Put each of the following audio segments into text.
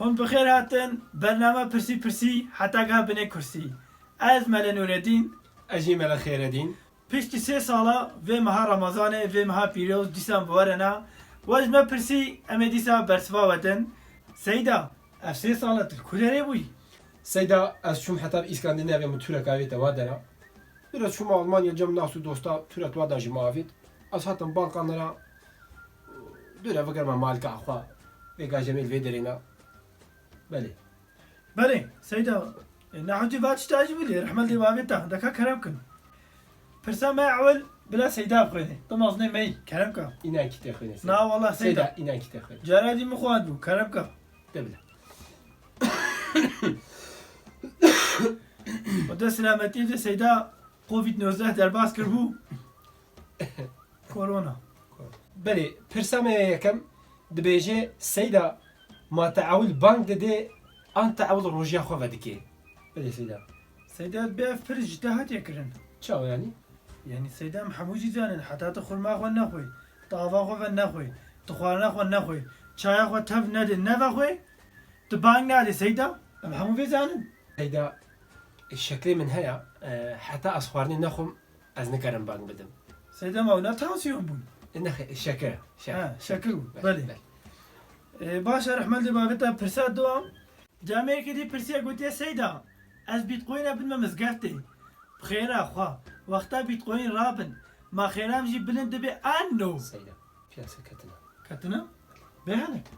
هم بخير هاتن برنامه پرسی حتی گه بنه کرسی از مل نوردین اجی ملا خیر دین پشتی 3 ساله و مها رمضانه و مها پیروز دیسان بوارنا وجمه پرسی امی دیسا برسوا ودن سیدا اف 3 ساله تر کدره بوی سیدا از شوم حتی اسکاندیناویا متورا کاوی توادرا biraz şum Almanya cem nasu dosta türet vadajı mavit az hatta Balkanlara düre vakarma malka akwa ve gajemil vederina beli بله سیدا نحوجی واتش تاجبلی رحمل دی وابتا دکا کرم کن پرسا ما اول بلا سیدا بخوینه تو مازنه می کرم کن inan ki tekhoyne نا والله سیدا seyda inan ki tekhoyne جرادی مخواد بو کرم کن de bile و ده سلامتی ده سیدا کووید 19 در باز کر بو کرونا beli pirsame yakem dibêje seyda ma teawil bank dede an teawil rojiya xwe vedike beli seyda سیدا بیف پر اجتهاد یکرن çawa yani يعني سيدا محموجي زانن حتى تخل ما خو نخوي طافا خو نخوي تخوار خو نخوي چايا خو تف ند نفخوي تبانگ نادي سيدا محموجي زانن seyda şekli min heye hatta az xwarinê nexwim ez nikarim bank bidim سيدا ما ونا تانسيون بون şeker ها شكل بلي باشا رحمل دي بابتا برسات دوام جامعه كي دي برسيا قلت يا سيدا از بيتقوين ابن مزقفتي بخير اخوا وقتا بيتقوين رابن ما خيرام جي بلند بي انو seyda piyasa katına كاتنا بهانك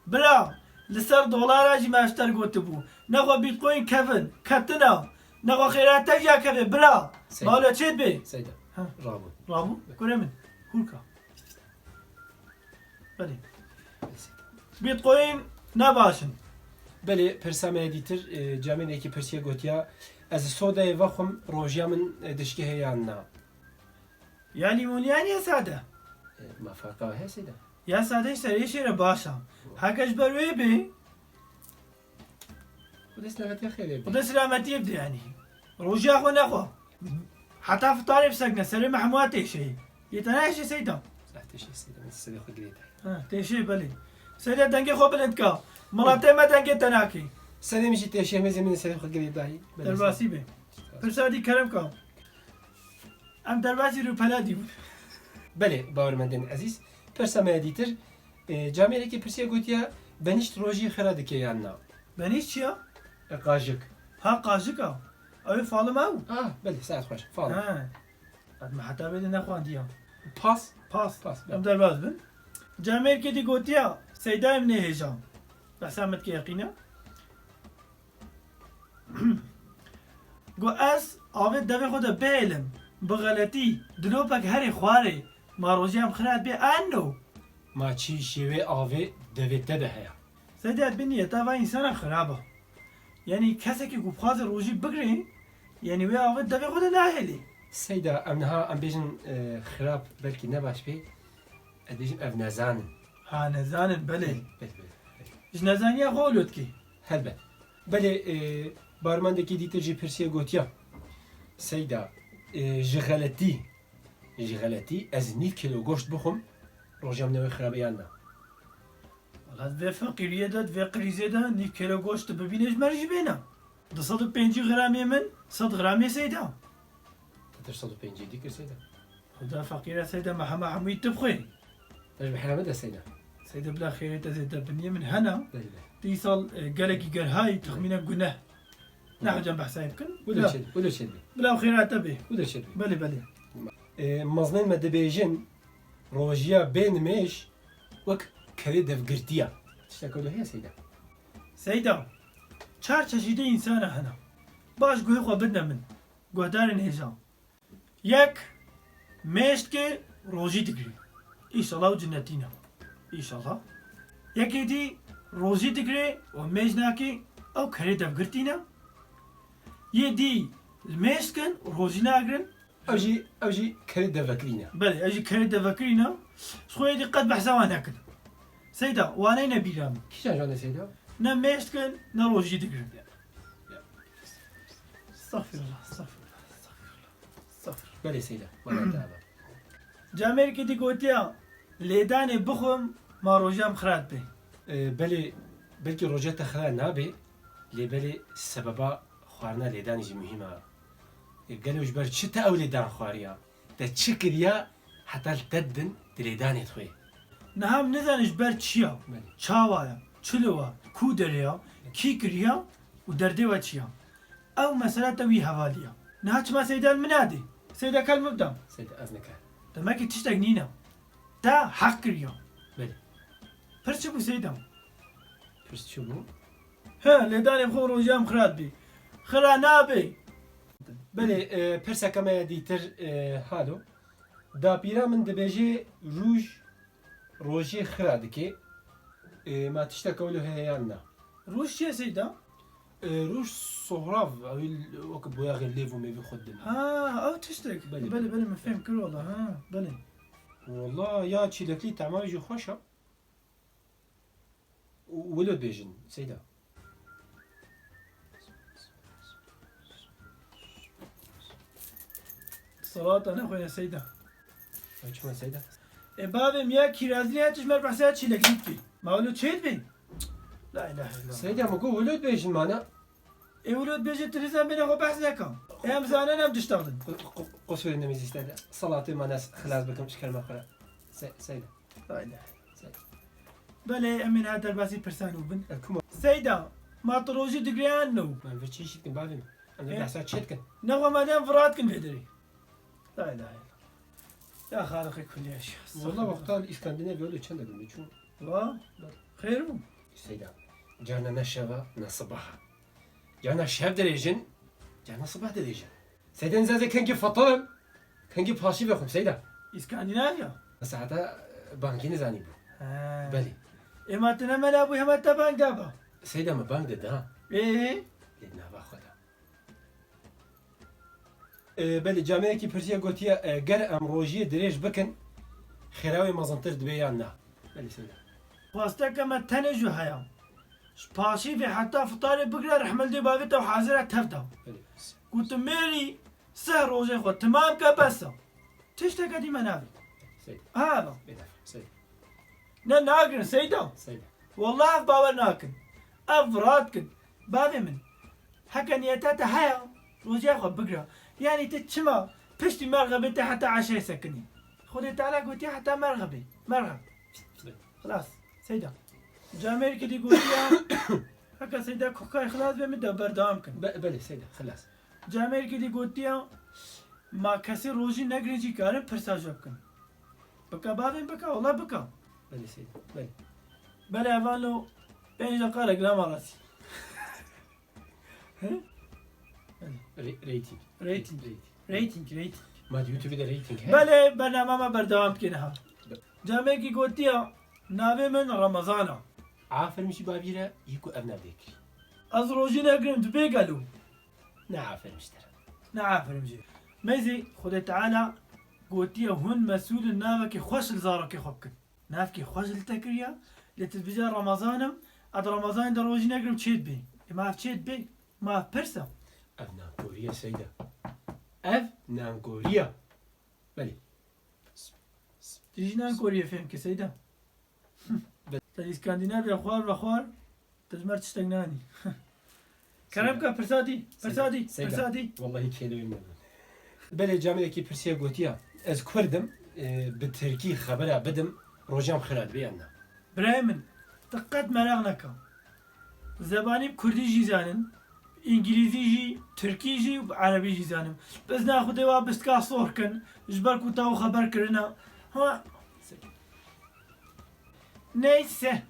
بلا لسر دولار اجي ما اشتر قلت بو نخو بيتقوين كفن كاتنا نخو خيرات تجا كفن بلا سيد. ما ولا تشيد بي seyda ها rabo رابو كرمن هولكا بلي بيتقوين نباشن beli pirsame dîtir camînekî pirsiye gotiya ez sodayê vexwim rojiya min dişkî heyanna يا ليمونيان يا سادة mafaka he seyda يا سادة سريشي رباشا هكاش بروي بي bu desnavetiya xêrê وده سلامتي يبدي يعني روجي اخو نخو حتى فطاري بسكنة سري محمواتي شيء يتناشي سيدا teşekkür ederim size de gireyim ها تيشي بلي سيدا دنگي خو بلندكا ملاتي ما دنگي تناكي sen demişti teşekkür ederim size de gireyim dahi درباسي بي فرسادي كرم كام ام درباسي رو پلادي بود beli bawermendin aziz pirsame dîtir camînekî pirsiye gotiya benişt rojî xira dike yanna بنيش چيا qajik ها قاجكا اوي فالم او ah beli saat hoş falan ها قد ما حتى بدي نخو عنديها pas باس pas ام درباز بن جامير كي دي قوتيا سيدا من هجام بحسامت كي يقينا گو از آوید دوی خود بیلم بغلطی دلوپک هری خواره ما روزیم خراد بی انو maçı şive avê devette de heye سيدات بنية تابع إنسان خرابة يعني كسك يكون بخاطر روجي بقري يعني ويا آوید دوی خود ناهلی seyda em niha em bêjin xirab belkî ne baş bê em bêjin ev nezanin ها نزانن بله beli إيش نزانيا خولوت كي helbet belê barmendekî dîtir jî pirsiye gotiya seyda ji xeletî ez nîv kilo goşt bixwim rojam newê xirabeyan na غاز في فقيرية داد في قريزة دا ني كيلو غوشت ببينيش مرجي بينا ده صدق بينجي غرامي من صد غرامي سيدا tetir 105 dîkir seyda ودا فقيرة سيدا محمد حميد تبخي ez bi helame de seyda سيدا بلا خير تزيد بنية من هنا belê تيصل قالك قال هاي تخمينك قناه نحو جنب حسين كن bu da çed bu da çed بلا خيرات تبي bu da çed بلي بلي مزنên me dibêjin rojiya bên mêj wek kerê devgirtiya tiştekî heye seyda سيدا چار چشيدة إنسان هنا باش قوي خو بدنا من قهدار هجام يك مشت كي روجي تقري إن شاء الله وجنتينا إن شاء الله يك دي روجي تقري ومجناكي أو كري دفقرتينا يدي المشكن روجي ناقرن ew jî kerê devekirîne بله أجي كري دفقرينا شوية دي قد بحسوانا كده سيدا وانا نبيرام kîjan jane seyda نا مشكن نا روجي تقري استغفر الله استغفر الله استغفر الله استغفر belê seyda bana dava جامعه کې دی ګوتیا لێدانێ بخۆم ما ڕۆژام خرات بێ بەێ بەلکی ڕۆژێتە خرا نابێ لێبەرێ سەبەبا خواردنا لێدانیژی مهمە گەلوش بەر چتە ئەو لێدان خواریە دە چ کردیا حتا دەدن لێدانێت خوێ نەهام نزانش بەر چییە چاوایە چلووە کو دەرەیە کی کردیا و دەردێوە چییە ئەو مەسەرەتەوی هەوالیە نهاچما سەیدان منادێ سەیدەکەل مبدەم سەیدە ئەز نەکە دەمەکی تشتێک نینە تا حەق کردیا بەێ پرچ بوو سەیدەم پرس چ بوو ها لێدانێ خۆ ڕۆژام خرات بێ خرا نابێ بەێ پرسەکەمەیە دیتر هادۆ داپیرا من دەبێژێ ڕوژ ڕۆژێ خرا دکێ ما تشتەکە لە هەیەیان نا ڕۆژ چیە سەیدا ڕوش سۆڕاو ئەوی وەکە بۆیاغی لێڤ و مێوی خۆت دن ها ئەو تشتێک بەێ بەێ بەێ من فێم کردوەڵە ها بەێ والله یا چیلەکلی تەماژی خۆشە ولو بێژن سەیدا سەڵاتە نەخۆینە سەیدا چمە سەیدا ای بابم یا کیرازی هاتش مر بحث چی لگید کی مولو چید بین لا اله الا الله سەیدا مەگۆ ولو بێژن مانە ای ولود بیجه تریزم بینه خو بحث نکن هم زانه نم دشتاغدن قصوری نەمیزیستەدا سەڵاتی مانەس خلاص بکەم چکەرمە خۆرە سەیدا لا اله بله امین هذا الباسي برسانو بن ئەکومە سيدا ما طروجي دقريان نو من چیشتکن بایم ئەم بەسا چێتکن نغوى مادام فرات كن فيدري لا اله الا الله يا خالقي كل شيء والله وەختان ئیسکاندینەڤ ولو چەندە بن چوون وا خير بو سەیدا جانە نەشەوە نەسەبەها جانە شەف دەرێژن جانە سەبەح دەرێژن سەیدا نزازێ کەنگی فەتەڵم کەنگی پاشی بخۆم سەیدا اسكندنافيا سەعاتە بانکی نزانی بوو بەێ اما تنمل ابو هم تبان قابا سەیدا مە بانک دەدا ايه لێ ناوا خۆدا بەێ جامەیەکی پرسیە گوتیە گەر ئەم ڕۆژیە درێژ بکەن خێراوی مەزنتر دبێ یان نا بەێ سەیدا خواستك ما تنجو هيا باشي في حتى فطاري بقرا رحمل دي بابيتا وحاضرة تفتا قلت ميري سهر روجي خو تمام كبسة تشتكى دي منابي سەیدا هذا سەیدا نا ناقن سيدا سەیدا والله باور ناكن افرادكن بابي من حكا نيتاتا هيا روجي خو بقرا يعني تتشما بشتي مرغبتي حتى عشاء سكني خذي تعالى قلت حتى مرغبي مرغب خلاص سيدا جامير كدي قلتيها هكا سيدا كوكاي خلاص بمدة بردام كن بەێ سەیدا خلاص جامير كدي قلتيها ما كسي روجي نقريجي كارم برساجب كن بكا بابين بكا والله بكا بەێ سەیدا بەێ بلا افانو بين دقائق لا مراسي ريتنج ريتنج ريتنج ما يوتيوب ده ريتنج بلا برنامج ما بردام كنها جامير كي قلتيها نابي من رمضان عافر مشي بابيرا يكو ابنا بيكري از روجي نقرم دبي قالوا نعافر مشترى نعافر مجي ميزي خدي تعالى قوتيا هون مسؤول النافك خوش الزارك خبكن نافك خوش التكريا لتبجا رمضانم اد رمضان دروجي نقرم تشيد بي ما تشيد بي ما برسا ابنا كوريا سيدة ابنا كوريا بلي تجينا كوريا فهم كسيدا الاسكندنافيا خوار وخوار تجمر تشتغناني كرمكا برسادي برسادي برسادي والله كيلو يمنا بلي جامعة كي برسيا قوتيا از كردم بالتركي خبرها بدم روجام خلال بيانا برايمن دقت مراغنكا زباني بكردي جي زانن انجليزي جي تركي جي وعربي جي زانم بس ناخذ دوا بستكا صوركن جبركو تاو خبر كرنا ها نيسه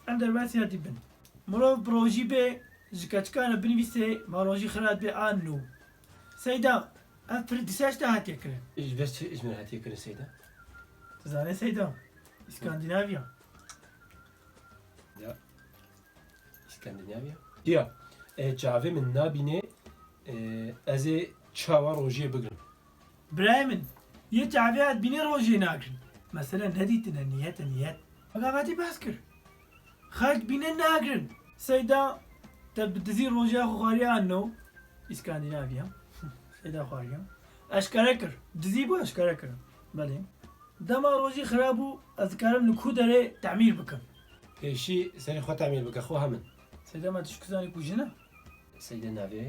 اندر باسي هاتي مرو بروجي بي زكاتكان بنفسي ماروجي خلال بي انو سيدا افردساش هاتي كرن ايش بس ايش من هاتي كرن سيدة تزاني سيدا اسكندنافيا لا اسكندنافيا ديا جاوه من نابينه ازي چاوا روجي بگرم برايمن يتعبيات بيني روجي ناكرن مثلا نديتنا نيات فقاعدي باسكر خارج بيني ناكرن سيدا تبدزي روجي اخو خاريا انو اسكندنافيا سيدا خاريا اشكركر دزيبو اشكركر بله دما روجي خرابو اذكرم لكو داري تعمير بكم پێشی سەری خۆ تامیر بکە خۆ هەمن سيدا ما تشكزاني كوجنا سەیدە ناوێ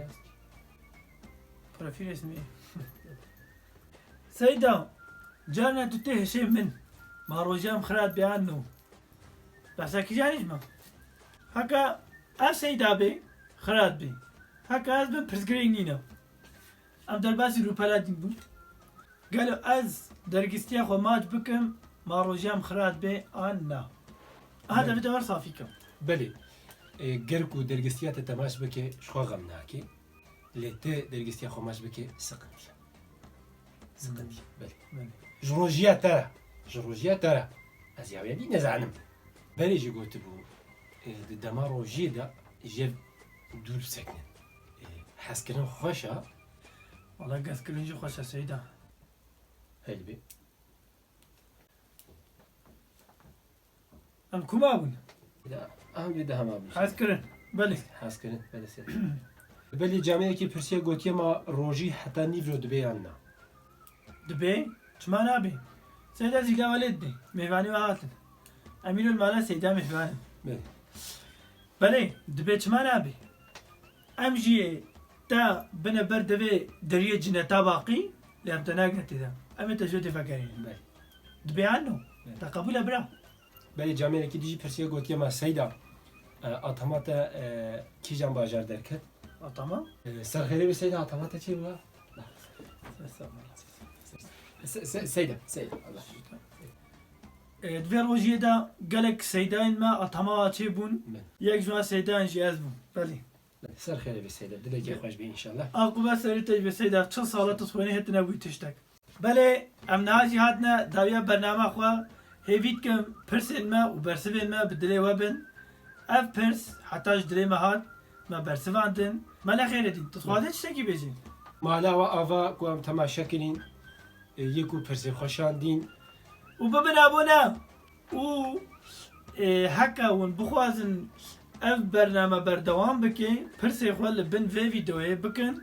بروفيل اسمي سيدا جانا تتيه شيء من ما روجام خراد بيانو بس اكي جانيش ما هكا سيدا بي خراد بي هكا از بن برزگرين نينا ام درباسي روپالا دين بو قالوا از درگستيا خو ماج بكم ما روجام خراد بي انا هذا فيديو ور صافيكم بەێ گەرک و دەرگستیاتە تەماش بکێ شخوا غەم ناکێ لێ تێ دەرگستیا خۆماش بکێ سقندیە سقندی ji rojiya te re ji rojiya te re ez ya wêdî nezanim berê jî gotibû di dema rojiyê de jev dûr bisekinin hezkirin xweş e والله قاس كلنجي خوش سيدا helbê ام كوما بون em wê de hema bû حاس كرن بلي hezkirin belê cameyekî pirsiye gotiye ma rojî heta nîvro dibe yan na دبي شما نابي سيدا زيلا ولدي ميفاني وهاتن امير المالا سيدا ميفاني بله. بلي دبي شما نابي امجي تا بنا بردبي دريه جنتا باقي لام تناقت ذا ام تجودي فكرين Belê. دبي عنه تا قبول برا belê cameyekî dijî pirsiye gotiye ma seyda atamata kîjan bajar derket تمام serxêrê wê seyda atamata çê bû سيدة الله دبي روجيه دا قالك سيدان ما اتما تشيبون بله. يك جوا سيدان جازبون بلي سر خير بسيدة دلك خوش بي إن شاء الله اقو بس ريتج بسيدا چل ساله تصويني هتنا بو تشتك بلي ام ناجي هاتنا داويا برنامج خوا هيفيت كم برسن ما وبرسبن ما بدلي وبن اف برس حتى جدري ما هات ما برسواندن ما لا خير دين تصوادت شتكي بيجي مالا وآفا قوام تماشا كرين يكو برسي خوشان دين وببن ابونا و هكا ون بخوازن اف برنامج بردوام بكي برسي خوال بن في فيديو بكن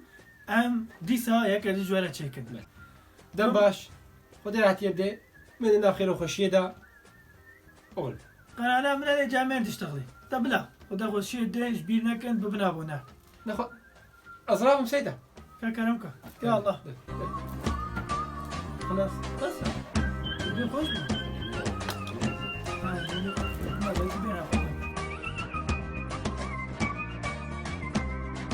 ام ديسا يك جوالة تشيكن دم باش خدي راح يبدأ من الأخير وخشية دا أول قناة من اللي جامعين تشتغلي طب لا وده خشية ديش بيرنا كنت ببن ابونا ناخذ أزرافهم سيدة كرمك يا الله خلاص بس بدي خوش